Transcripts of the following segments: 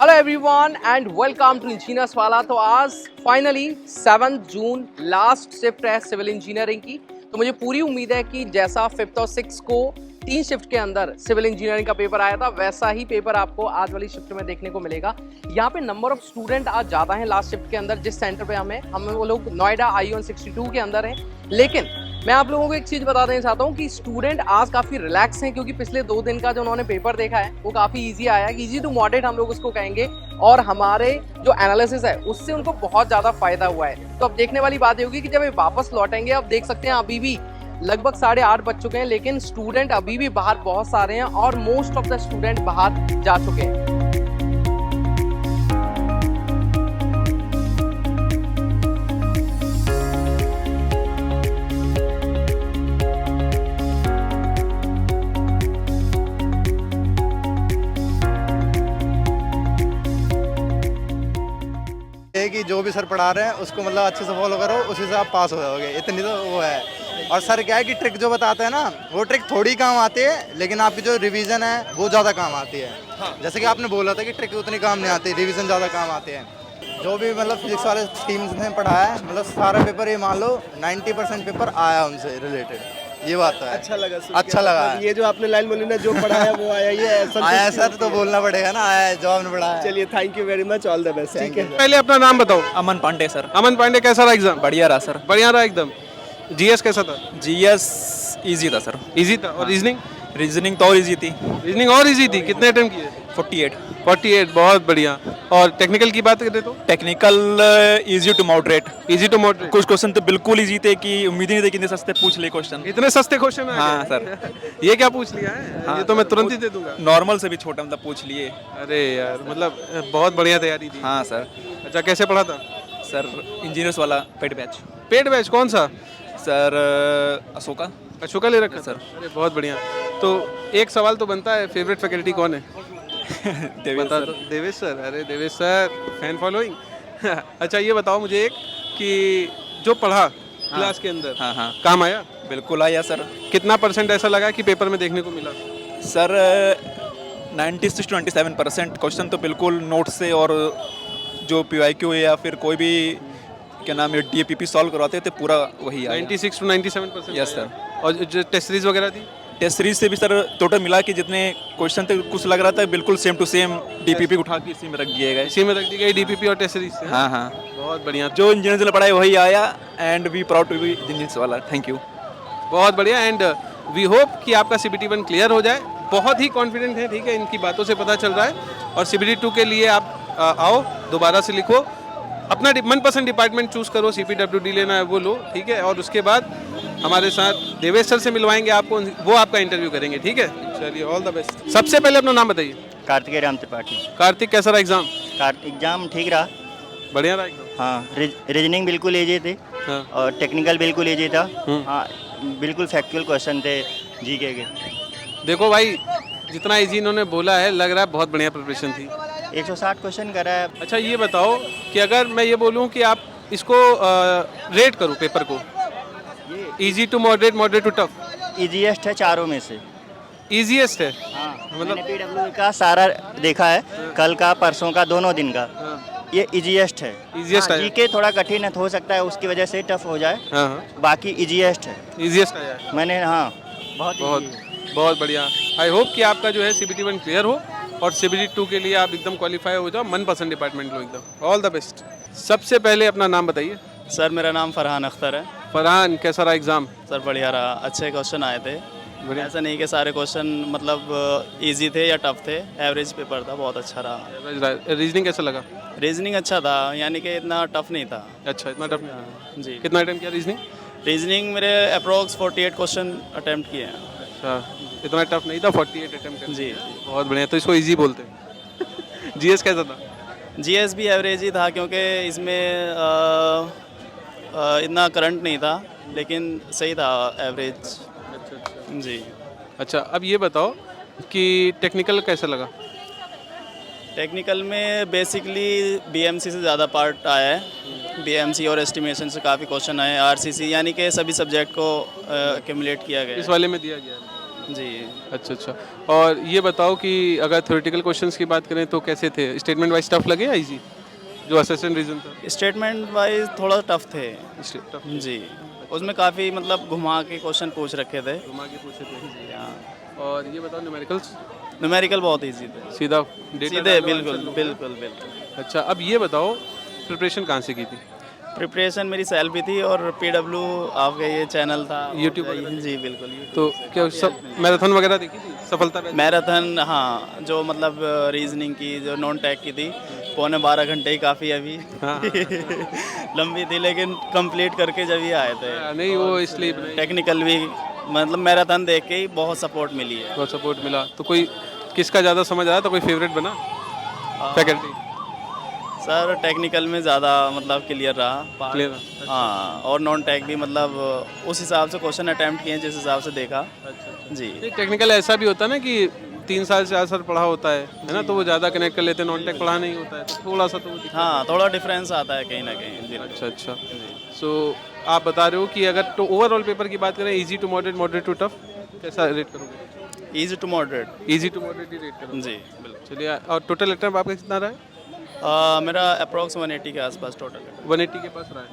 Hello everyone and welcome to engineers वाला। तो आज फाइनली 7 जून लास्ट शिफ्ट है सिविल इंजीनियरिंग की। तो मुझे पूरी उम्मीद है कि जैसा 5th और 6th को 3 शिफ्ट के अंदर सिविल इंजीनियरिंग का पेपर आया था, वैसा ही पेपर आपको आज वाली शिफ्ट में देखने को मिलेगा। यहाँ पे नंबर ऑफ स्टूडेंट आज ज़्यादा हैं लास्ट शिफ्ट के अंदर। जिस सेंटर पे हम वो लोग नोएडा I-162 के अंदर हैं। लेकिन मैं आप लोगों को एक चीज़ बता देना चाहता हूँ कि स्टूडेंट आज काफ़ी रिलैक्स हैं, क्योंकि पिछले 2 दिन का जो उन्होंने पेपर देखा है वो काफ़ी इजी आया है। इजी टू मॉडरेट हम लोग उसको कहेंगे, और हमारे जो एनालिसिस है उससे उनको बहुत ज़्यादा फायदा हुआ है। तो अब देखने वाली बात ये होगी कि जब ये वापस लौटेंगे, अब देख सकते हैं अभी भी लगभग 8:30 बज चुके हैं, लेकिन स्टूडेंट अभी भी बाहर बहुत सारे हैं और मोस्ट ऑफ द स्टूडेंट बाहर जा चुके हैं। कि जो भी सर पढ़ा रहे हैं उसको मतलब अच्छे से फॉलो करो, उसी से आप पास हो जाओगे, इतनी तो वो है। और सर क्या है कि ट्रिक जो बताते हैं ना, वो ट्रिक थोड़ी काम आती है, लेकिन आपकी जो रिवीजन है वो ज़्यादा काम आती है। हाँ। जैसे कि आपने बोला था कि ट्रिक उतनी काम नहीं आती, रिवीजन ज़्यादा काम आती है। जो भी मतलब फिजिक्स वाले टीम्स ने पढ़ाया है, मतलब सारा पेपर ये मान लो 90% पेपर आया उनसे रिलेटेड, ये बात है। अच्छा लगा अच्छा लगा मतलब ये जो आपने लाइन बोली ना, जो पढ़ाया वो आया, ये ऐसा आया सर तो बोलना पड़ेगा ना, आया जो आपने पढ़ाया। चलिए, thank you very much, all the best. ठीक है, पहले अपना नाम बताओ। अमन पांडे सर। अमन पांडे, कैसा रहा एग्जाम? बढ़िया रहा सर। बढ़िया रहा एकदम। जीएस कैसा था? जीएस इजी था सर। इजी था। और रीजनिंग? रीजनिंग तो और इजी थी। रीजनिंग और इजी थी। कितने अटेम्प्ट किए? 48। बहुत बढ़िया। और टेक्निकल की बात करें तो? Technical easy to moderate. Easy to moderate. कुछ क्वेश्चन तो बिल्कुल इजी थे कि उम्मीद ही नहीं थी कि इतने सस्ते पूछ ले क्वेश्चन। इतने सस्ते क्वेश्चन है? हाँ सर। ये क्या पूछ लिया है? हाँ, ये तो मैं तुरंत ही दे दूंगा। नॉर्मल से भी छोटा मतलब पूछ लिए। अरे यार, मतलब बहुत बढ़िया तैयारी थी। हाँ सर। अच्छा, कैसे पढ़ा था? सर इंजीनियर्स वाला पेड बैच। पेड बैच कौन सा? सर अशोका। अशोका ले रखा सर। अरे बहुत बढ़िया। तो एक सवाल तो बनता है, फेवरेट फैकल्टी कौन है? बता दो। देवेश सर। अरे देवेश सर, फैन फॉलोइंग। अच्छा ये बताओ मुझे एक, कि जो पढ़ा क्लास के अंदर, हाँ हाँ काम आया? बिल्कुल आया सर। कितना % ऐसा लगा कि पेपर में देखने को मिला? सर 96 to 97% क्वेश्चन तो बिल्कुल नोट से, और जो PYQ या फिर कोई भी क्या नाम है DPP सॉल्व करवाते थे पूरा वही आया। 96 to 97%? Yes sir. और जो टेस्ट सीरीज वगैरह थी? टेस्ट सीरीज से भी सर टोटल मिला के जितने क्वेश्चन थे, कुछ लग रहा था बिल्कुल सेम टू सेम DPP उठा के इसी में रख दिए गए। इसी में रख दी गई DPP और टेस्ट सीरीज से? हाँ हाँ, बहुत बढ़िया। जो इंजीनियर्स ने पढ़ाई वही आया, and we proud to be engineers वाला। Thank you. बहुत बढ़िया। एंड वी होप कि आपका CBT 1 क्लियर हो जाए। बहुत ही कॉन्फिडेंट है, ठीक है, इनकी बातों से पता चल रहा है। और CBT 2 के लिए आप आओ, दोबारा से लिखो, अपना मनपसंद डिपार्टमेंट चूज करो, CPWD लेना है वो लो, ठीक है। और उसके बाद हमारे साथ देवेश सर से मिलवाएंगे आपको, वो आपका इंटरव्यू करेंगे, ठीक है। चलिए, ऑल द बेस्ट। सबसे पहले अपना नाम बताइए। कार्तिकेय राम त्रिपाठी। कार्तिक, कैसा रहा एग्जाम? एग्जाम ठीक रहा। बढ़िया रहा एकदम? हाँ, रीजनिंग बिल्कुल इजी थी। हाँ। और टेक्निकल बिल्कुल इजी था। हाँ, बिल्कुल फैक्चुअल क्वेश्चन थे जीके के। देखो भाई, जितना इजी इन्होंने बोला है, लग रहा है बहुत बढ़िया प्रिपरेशन थी। 160 क्वेश्चन करा है। अच्छा ये बताओ कि अगर मैं ये बोलूँ कि आप इसको रेट करो पेपर को, easy to moderate, moderate to tough? Easiest है चारों में से। इजीएस्ट है? हाँ, मतलब मैंने PW का सारा देखा है, कल का, परसों का, दोनों दिन का। हाँ। ये इजीएस्ट है। Easiest है। जीके थोड़ा कठिन है, हो सकता है उसकी वजह से टफ हो जाए। हाँ हाँ, बाकी इजीएस्ट है। इजीएस्ट आया है। मैंने हाँ, बहुत बहुत बढ़िया। आई होप कि आपका जो है CBT 1 क्लियर हो, और CBT 2 के लिए आप एकदम क्वालिफाई हो जाओ, मनपसंद डिपार्टमेंट लो एकदम। All the best. सबसे पहले अपना नाम बताइए। सर मेरा नाम फरहान अख्तर है। फरहान, कैसा रहा एग्जाम? सर बढ़िया रहा, अच्छे क्वेश्चन आए थे। ऐसा नहीं कि सारे क्वेश्चन मतलब इजी थे या टफ थे, एवरेज पेपर था, बहुत अच्छा रहा। रीजनिंग कैसा लगा? रीजनिंग अच्छा था, यानी कि इतना टफ नहीं था। अच्छा, इतना टफ नहीं? जी। कितना अटेम्प्ट किया रीजनिंग? रीजनिंग मेरे अप्रोक्स 48 क्वेश्चन अटैम्प्ट किए हैं। अच्छा, इतना टफ नहीं था, 48 अटेम्प्ट? जी। बहुत बढ़िया, तो इसको इजी बोलते हैं। जीएस कैसा था? जीएस भी एवरेज ही था, क्योंकि इसमें इतना करंट नहीं था, लेकिन सही था, एवरेज। जी। अच्छा, अब ये बताओ कि टेक्निकल कैसा लगा? टेक्निकल में बेसिकली BMC से ज़्यादा पार्ट आया है। BMC और एस्टिमेशन से काफ़ी क्वेश्चन आए। RCC यानी कि सभी सब्जेक्ट को एक्यूमुलेट किया गया इस है। वाले में दिया गया है? जी। अच्छा अच्छा। और ये बताओ कि अगर थ्योरेटिकल क्वेश्चंस की बात करें तो कैसे थे? स्टेटमेंट वाइज टफ लगे या इजी? जो असेसन रीजन था स्टेटमेंट वाइज थोड़ा टफ थे। टफ जी, उसमें काफ़ी मतलब घुमा के क्वेश्चन पूछ रखे थे। घुमा के पूछे थे। जी हाँ। और ये बताओ न्यूमेरिकल्स न्यूमेरिकल बहुत इजी थे, सीधा डेटा सीधे, डालो, बिल्कुल आंसर लो। बिल्कुल बिल्कुल। अच्छा, अब ये बताओ प्रिपरेशन कहाँ से की थी? प्रिपरेशन मेरी सेल्फ भी थी और PW आपका ये चैनल था YouTube वगैरह? जी बिल्कुल YouTube तो से क्या काफ़ी सब help मिली। मैराथन वगैरह देखी थी? सफलता रहती? मैराथन, हाँ, जो मतलब रीजनिंग की, जो नॉन टैग की थी, 12 घंटे ही काफ़ी अभी हाँ। लंबी थी, लेकिन कंप्लीट करके जब ये आए थे। नहीं वो इसलिए टेक्निकल भी मतलब मैराथन देख के ही बहुत सपोर्ट मिली है। बहुत सपोर्ट मिला। तो कोई किसका ज़्यादा समझ आया? तो कोई फेवरेट बना फैकल्टी? सर टेक्निकल में ज़्यादा मतलब क्लियर रहा part। Clear हाँ, और नॉन टैग भी मतलब उस हिसाब से क्वेश्चन अटैम्प्ट किए जिस हिसाब से देखा। जी टेक्निकल ऐसा भी होता है ना कि 3 साल से सर पढ़ा होता है ना, तो वो ज़्यादा कनेक्ट कर लेते हैं। नॉन टेक पढ़ा नहीं होता है तो थोड़ा सा तो वो दिक्कत हाँ, थोड़ा डिफरेंस आता है कहीं ना कहीं। जी। अच्छा अच्छा। सो आप बता रहे हो कि अगर तो ओवरऑल पेपर की बात करें, easy to moderate, moderate to tough, कैसा रेट करोगे? Easy to moderate. Easy to moderate ही रेट करोगे? जी बिल्कुल। चलिए, और टोटल अटेम्प्ट आपका कितना रहा है? मेरा अप्रॉक्स 180 के आसपास टोटल है। 180 के पास रहा है।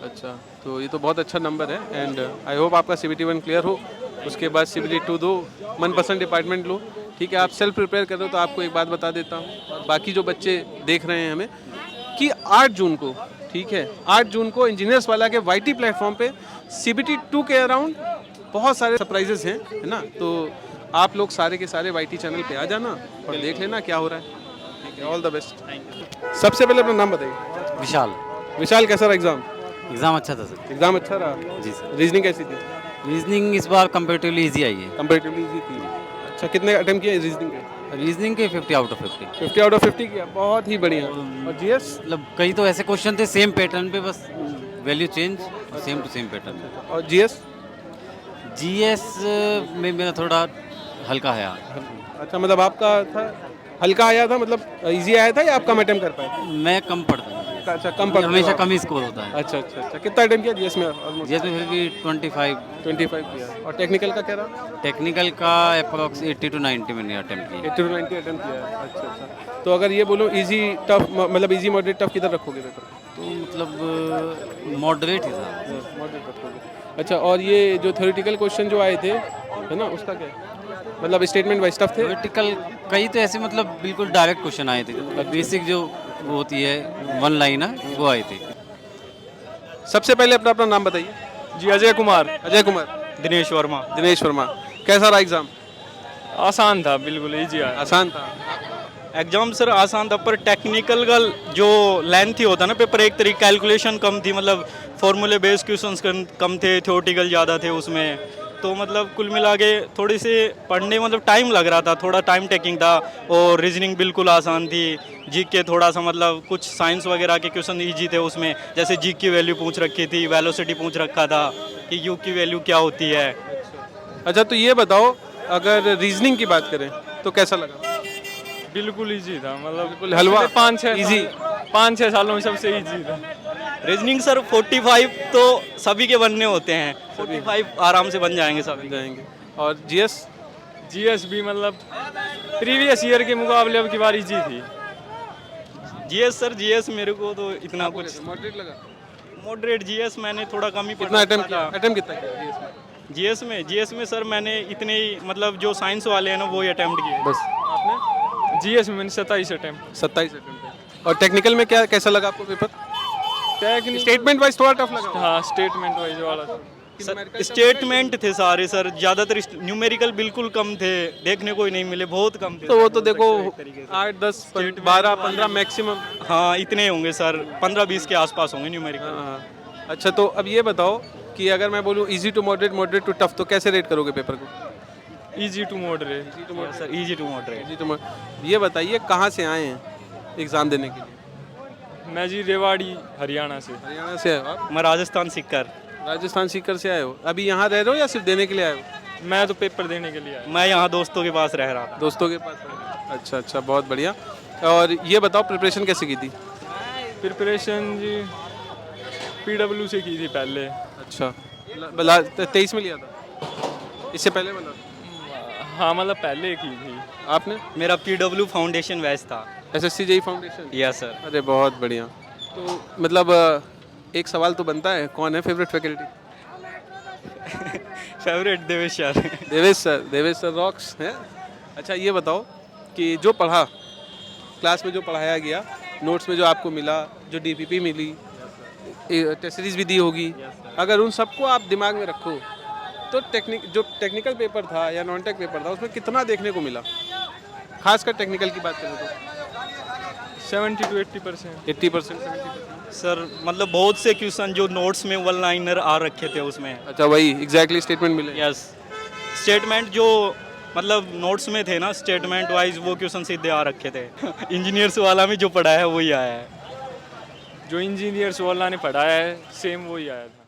अच्छा, तो ये तो बहुत अच्छा नंबर है एंड आई होप आपका CBT 1 क्लियर हो, उसके बाद CBT 2 दो, मनपसंद डिपार्टमेंट लो। ठीक है, आप सेल्फ प्रिपेयर कर रहे हो तो आपको एक बात बता देता हूँ, और बाकी जो बच्चे देख रहे हैं हमें, कि 8 जून को, ठीक है, 8 जून को इंजीनियर्स वाला के YT प्लेटफॉर्म पे CBT 2 के अराउंड बहुत सारे सरप्राइजेस हैं, है ना। तो आप लोग सारे के सारे YT चैनल पे आ जाना और देख लेना क्या हो रहा है। ठीक है, ऑल द बेस्ट। सबसे पहले अपना नाम बताइए। विशाल। विशाल, कैसा रहा एग्जाम? एग्ज़ाम अच्छा था सर। एग्जाम अच्छा रहा? जी सर। रीजनिंग कैसी थी? रीजनिंग इस बार कंपेरेटिवली इजी आई है। कंपैरेटिवली इजी थी। अच्छा, कितने अटेम्प्ट किए रीजनिंग के? रीजनिंग के 50 आउट ऑफ 50। 50 आउट ऑफ 50 किया, बहुत ही बढ़िया। और GS? मतलब कई तो ऐसे क्वेश्चन थे सेम पैटर्न पे, बस वैल्यू चेंज और सेम टू सेम पैटर्न। और GS? GS में मेरा थोड़ा हल्का है। अच्छा, मतलब आपका था हल्का आया था, मतलब इजी आया था या आप कम अटेम्प्ट कर पाए? मैं कम पढ़ता हूँ। अच्छा, कम पढ़ते हो हमेशा आप? कम ही स्कोर होता है। अच्छा अच्छा अच्छा। कितना अटेम्प्ट किया GS में? ऑलमोस्ट GS में फिर भी 25। किया। और टेक्निकल का क्या रहा? टेक्निकल का अप्रॉक्स 80 to 90 मैंने अटेम्प्ट किया। 80 to 90 अटेम्प्ट किया है। अच्छा अच्छा। तो अगर ये बोलो इजी टफ, मतलब इजी मॉडरेट टफ किधर रखोगे पेपर? तो मतलब मॉडरेट ही था। मॉडरेट रखोगे। अच्छा, और ये जो थ्योरेटिकल क्वेश्चन जो आए थे, है ना, उसका क्या है? मतलब स्टेटमेंट वाइज टफ थे? थ्योरेटिकल कई तो ऐसे मतलब बिल्कुल डायरेक्ट क्वेश्चन आए थे, बेसिक जो वो होती है वन लाइनर, वो आई थी। सबसे पहले अपना अपना नाम बताइए। जी अजय कुमार। अजय कुमार। दिनेश वर्मा। दिनेश वर्मा। कैसा रहा एग्जाम? आसान था, बिल्कुल इजी आया। आसान था। एग्जाम सर आसान था, पर टेक्निकल का जो लेंथ ही होता ना पेपर, एक तरीके कैलकुलेशन कम थी, मतलब फॉर्मूले बेस्ड क्वेश्चंस कम थे, थ्योरेटिकल ज़्यादा थे उसमें। तो मतलब कुल मिला के थोड़ी सी पढ़ने मतलब टाइम लग रहा था, थोड़ा टाइम टेकिंग था। और रीजनिंग बिल्कुल आसान थी। जीके थोड़ा सा मतलब कुछ साइंस वगैरह के क्वेश्चन इजी थे उसमें, जैसे जी की वैल्यू पूछ रखी थी, वेलोसिटी पूछ रखा था कि यू की वैल्यू क्या होती है। अच्छा, तो ये बताओ अगर रीजनिंग की बात करें तो कैसा लगा? बिल्कुल इजी था, मतलब बिल्कुल हलवा? 5-6 सालों में सबसे इजी था। रीजनिंग सर 45 तो सभी के बनने होते हैं, 45 आराम से बन जाएंगे सभी। जाएंगे। और GS भी मतलब प्रीवियस ईयर के मुकाबले अब की बार इजी थी। जीएस मेरे को तो इतना कुछ मॉडरेट लगा? मॉडरेट जीएस मैंने थोड़ा कम ही कितना अटेम्प्ट किया? अटेम्प्ट कितना किया जीएस में सर मैंने इतने ही मतलब जो साइंस वाले हैं ना वो ही अटेम्प्ट किए बस? आपने? जीएस में मैंने 27 अटेम्प्ट। 27 अटेम्प्ट। और टेक्निकल में क्या कैसा लगा आपको पेपर? स्टेटमेंट वाइज थोड़ा टफ लगा? हाँ, स्टेटमेंट वाइज वाला स्टेटमेंट थे सारे सर, ज़्यादातर न्यूमेरिकल बिल्कुल कम थे, देखने को ही नहीं मिले, बहुत कम थे। तो वो तो देखो 8, 10, 12, 15 मैक्सिमम। हाँ, इतने होंगे सर, 15-20 के आसपास होंगे न्यूमेरिकल। हाँ। अच्छा, तो अब ये बताओ कि अगर मैं बोलूँ easy to moderate, moderate to tough, तो कैसे रेट करोगे पेपर को? Easy to moderate sir, easy to moderate. ये बताइए कहाँ से आए हैं एग्ज़ाम देने के लिए? मैं जी रेवाड़ी हरियाणा से। हरियाणा से आए हो आप? मैं राजस्थान सीकर। राजस्थान सीकर से आए हो? अभी यहाँ रह रहे हो या सिर्फ देने के लिए आए हो? मैं तो पेपर देने के लिए आया। मैं यहाँ दोस्तों के पास रह रहा था। दोस्तों के पास? अच्छा अच्छा, बहुत बढ़िया। और ये बताओ प्रिपरेशन कैसे की थी? प्रिपरेशन जी PW से की थी पहले। अच्छा, 23 में लिया था? इससे पहले वाला? हाँ मतलब पहले की थी। आपने मेरा PW फाउंडेशन बैच था। SSC JEE foundation? Yes sir. अरे बहुत बढ़िया। तो मतलब एक सवाल तो बनता है, कौन है favourite faculty? Favourite Devesh sir. Devesh sir rocks हैं। अच्छा ये बताओ कि जो पढ़ा क्लास में, जो पढ़ाया गया, नोट्स में जो आपको मिला, जो DPP मिली, टेस्ट सीरीज भी दी होगी, अगर उन सबको आप दिमाग में रखो तो जो टेक्निकल पेपर था या नॉन टेक पेपर था उसमें कितना देखने को मिला? खासकर टेक्निकल की बात करें तो 70 to 80%। 80%, 70%। सर मतलब बहुत से क्वेश्चन जो नोट्स में वन लाइनर आ रखे थे उसमें। अच्छा वही एग्जैक्टली स्टेटमेंट मिले? यस, स्टेटमेंट जो मतलब नोट्स में थे ना, स्टेटमेंट वाइज वो क्वेश्चन सीधे आ रखे थे। इंजीनियर्स वाला में जो पढ़ा है वही आया है। जो इंजीनियर्स वाला ने पढ़ाया है सेम वही आया था।